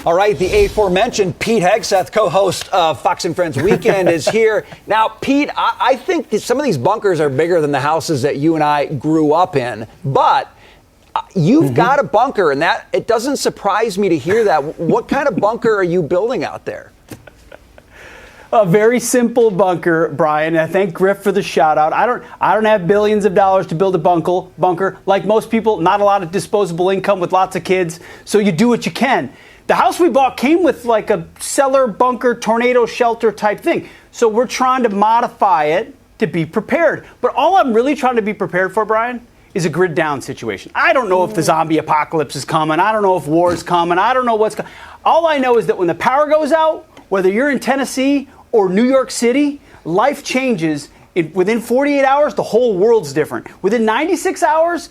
All right, the aforementioned Pete Hegseth, co-host of Fox and Friends Weekend, is here. Now, Pete, I think that some of these bunkers are bigger than the houses that you and I grew up in, but you've got a bunker, and that it doesn't surprise me to hear that. What kind of bunker are you building out there? A very simple bunker, Brian. I thank Griff for the shout out. I don't have billions of dollars to build a bunker. Like most people, not a lot of disposable income with lots of kids, so you do what you can. The house we bought came with like a cellar bunker, tornado shelter type thing. So we're trying to modify it to be prepared. But all I'm really trying to be prepared for, Brian, is a grid down situation. I don't know if the zombie apocalypse is coming. I don't know if war is coming. I don't know what's coming. All I know is that when the power goes out, whether you're in Tennessee or New York City, life changes. Within 48 hours, the whole world's different. Within 96 hours,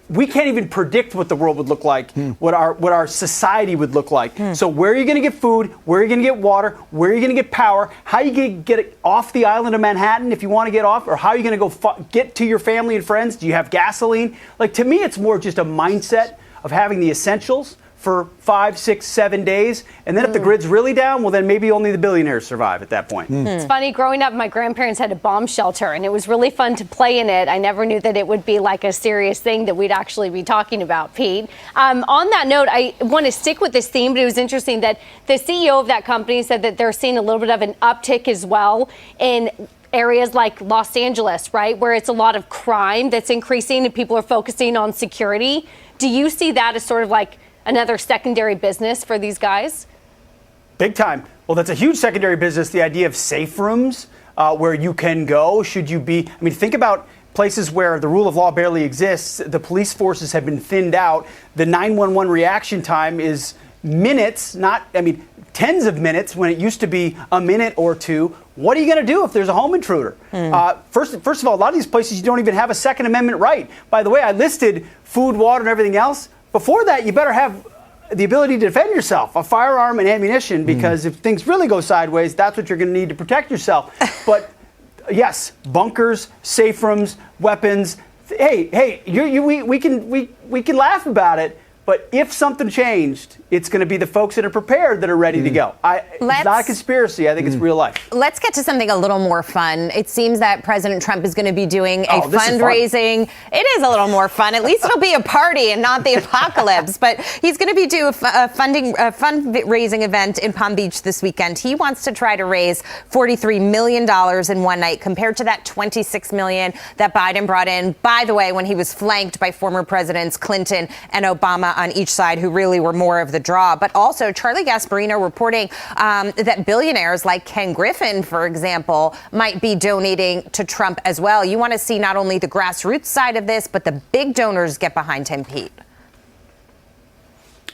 we can't even predict what the world would look like, what our society would look like. So where are you going to get food? Where are you going to get water? Where are you going to get power? How are you going to get it off the island of Manhattan if you want to get off? Or how are you going to go get to your family and friends? Do you have gasoline? Like, to me, it's more just a mindset of having the essentials for 5, 6, 7 days. And then if the grid's really down, well, then maybe only the billionaires survive at that point. It's funny, growing up, my grandparents had a bomb shelter, and it was really fun to play in it. I never knew that it would be like a serious thing that we'd actually be talking about, Pete. On that note, I want to stick with this theme, but it was interesting that the CEO of that company said that they're seeing a little bit of an uptick as well in areas like Los Angeles, right, where it's a lot of crime that's increasing and people are focusing on security. Do you see that as sort of like another secondary business for these guys? Big time. Well, that's a huge secondary business, the idea of safe rooms where you can go should you be. I mean, think about places where the rule of law barely exists. The police forces have been thinned out. The 911 reaction time is minutes, tens of minutes when it used to be a minute or two. What are you going to do if there's a home intruder? First of all, a lot of these places you don't even have a Second Amendment right. By the way, I listed food, water, and everything else. Before that, you better have the ability to defend yourself, a firearm and ammunition, because if things really go sideways, that's what you're going to need to protect yourself. But yes, bunkers, safe rooms, weapons. Hey, we can laugh about it. But if something changed, it's going to be the folks that are prepared that are ready to go. It's not a conspiracy. I think it's real life. Let's get to something a little more fun. It seems that President Trump is going to be doing a fundraising. It is a little more fun. At least it'll be a party and not the apocalypse. But he's going to be doing a fundraising event in Palm Beach this weekend. He wants to try to raise $43 million in one night compared to that $26 million that Biden brought in, by the way, when he was flanked by former presidents Clinton and Obama on each side, who really were more of the draw. But also, Charlie Gasparino reporting that billionaires like Ken Griffin, for example, might be donating to Trump as well. You want to see not only the grassroots side of this, but the big donors get behind him, Pete.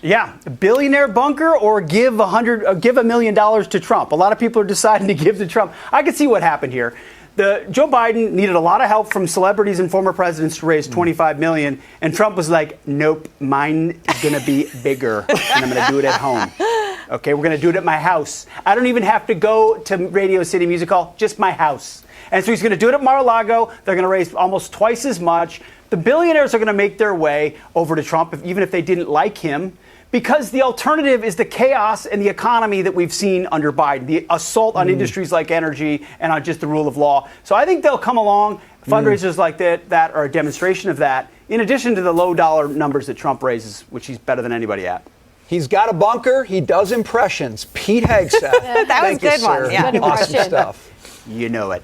Yeah, a billionaire bunker or give $1 million to Trump. A lot of people are deciding to give to Trump. I can see what happened here. Joe Biden needed a lot of help from celebrities and former presidents to raise $25 million, and Trump was like, nope, mine is going to be bigger, and I'm going to do it at home. Okay, we're going to do it at my house. I don't even have to go to Radio City Music Hall, just my house. And so he's going to do it at Mar-a-Lago. They're going to raise almost twice as much. The billionaires are going to make their way over to Trump, even if they didn't like him, because the alternative is the chaos and the economy that we've seen under Biden, the assault on industries like energy and on just the rule of law. So I think they'll come along. Fundraisers like that are a demonstration of that, in addition to the low dollar numbers that Trump raises, which he's better than anybody at. He's got a bunker. He does impressions. Pete Hegseth. That was a good one. Yeah. Awesome stuff. You know it.